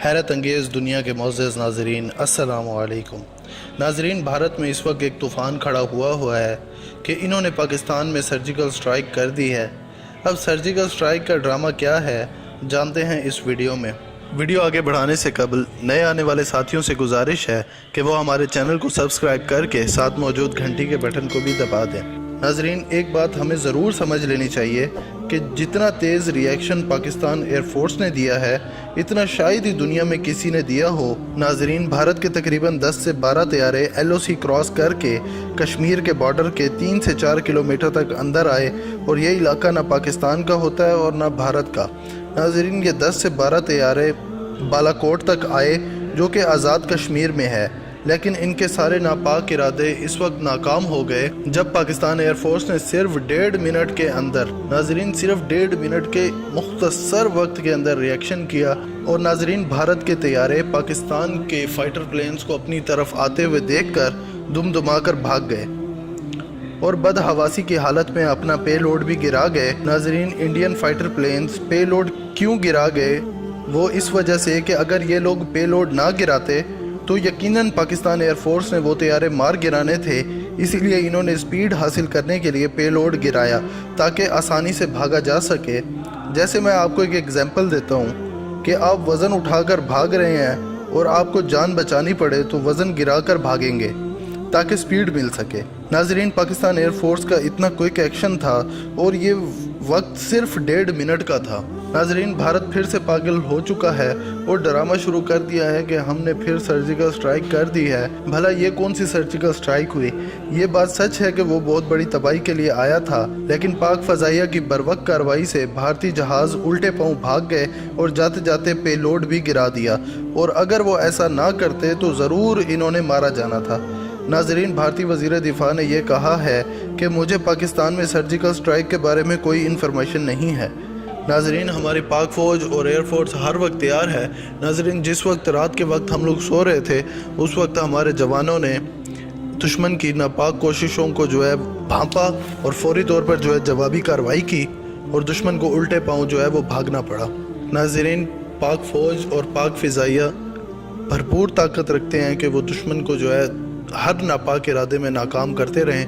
حیرت انگیز دنیا کے معزز ناظرین، السلام علیکم۔ ناظرین، بھارت میں اس وقت ایک طوفان کھڑا ہوا ہے کہ انہوں نے پاکستان میں سرجیکل سٹرائک کر دی ہے۔ اب سرجیکل سٹرائک کا ڈرامہ کیا ہے، جانتے ہیں اس ویڈیو میں۔ ویڈیو آگے بڑھانے سے قبل نئے آنے والے ساتھیوں سے گزارش ہے کہ وہ ہمارے چینل کو سبسکرائب کر کے ساتھ موجود گھنٹی کے بٹن کو بھی دبا دیں۔ ناظرین، ایک بات ہمیں ضرور سمجھ لینی چاہیے کہ جتنا تیز ری ایکشن پاکستان ایئر فورس نے دیا ہے، اتنا شاید ہی دنیا میں کسی نے دیا ہو۔ ناظرین، بھارت کے تقریباً 10 سے 12 طیارے LOC کراس کر کے کشمیر کے بارڈر کے 3 سے 4 کلومیٹر تک اندر آئے، اور یہ علاقہ نہ پاکستان کا ہوتا ہے اور نہ بھارت کا۔ ناظرین، یہ 10 سے 12 طیارے بالاکوٹ تک آئے جو کہ آزاد کشمیر میں ہے، لیکن ان کے سارے ناپاک ارادے اس وقت ناکام ہو گئے جب پاکستان ایئر فورس نے صرف 1.5 منٹ کے اندر، ناظرین صرف 1.5 منٹ کے مختصر وقت کے اندر ری ایکشن کیا، اور ناظرین بھارت کے طیارے پاکستان کے فائٹر پلینز کو اپنی طرف آتے ہوئے دیکھ کر دما کر بھاگ گئے اور بدحواسی کی حالت میں اپنا پے لوڈ بھی گرا گئے۔ ناظرین، انڈین فائٹر پلینز پے لوڈ کیوں گرا گئے؟ وہ اس وجہ سے کہ اگر یہ لوگ پے لوڈ نہ گراتے تو یقیناً پاکستان ایئر فورس نے وہ طیارے مار گرانے تھے، اسی لیے انہوں نے سپیڈ حاصل کرنے کے لیے پے لوڈ گرایا تاکہ آسانی سے بھاگا جا سکے۔ جیسے میں آپ کو ایک ایگزامپل دیتا ہوں کہ آپ وزن اٹھا کر بھاگ رہے ہیں اور آپ کو جان بچانی پڑے تو وزن گرا کر بھاگیں گے تاکہ سپیڈ مل سکے۔ ناظرین، پاکستان ایئر فورس کا اتنا کوئک ایکشن تھا اور یہ وقت صرف 1.5 منٹ کا تھا۔ ناظرین، بھارت پھر سے پاگل ہو چکا ہے اور ڈرامہ شروع کر دیا ہے کہ ہم نے پھر سرجیکل سٹرائک کر دی ہے۔ بھلا یہ کون سی سرجیکل سٹرائک ہوئی؟ یہ بات سچ ہے کہ وہ بہت بڑی تباہی کے لیے آیا تھا، لیکن پاک فضائیہ کی بروقت کارروائی سے بھارتی جہاز الٹے پاؤں بھاگ گئے اور جاتے جاتے پے لوڈ بھی گرا دیا، اور اگر وہ ایسا نہ کرتے تو ضرور انہوں نے مارا جانا تھا۔ ناظرین، بھارتی وزیر دفاع نے یہ کہا ہے کہ مجھے پاکستان میں سرجیکل سٹرائک کے بارے میں کوئی انفارمیشن نہیں ہے۔ ناظرین، ہماری پاک فوج اور ایئر فورس ہر وقت تیار ہے۔ ناظرین، جس وقت رات کے وقت ہم لوگ سو رہے تھے، اس وقت ہمارے جوانوں نے دشمن کی ناپاک کوششوں کو بھانپا اور فوری طور پر جوابی کارروائی کی، اور دشمن کو الٹے پاؤں وہ بھاگنا پڑا۔ ناظرین، پاک فوج اور پاک فضائیہ بھرپور طاقت رکھتے ہیں کہ وہ دشمن کو ہر ناپاک ارادے میں ناکام کرتے رہیں۔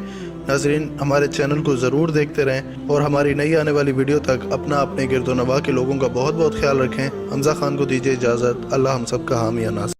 ناظرین، ہمارے چینل کو ضرور دیکھتے رہیں اور ہماری نئی آنے والی ویڈیو تک اپنے گرد و نواح کے لوگوں کا بہت بہت خیال رکھیں۔ حمزہ خان کو دیجیے اجازت۔ اللہ ہم سب کا حامی و ناصر۔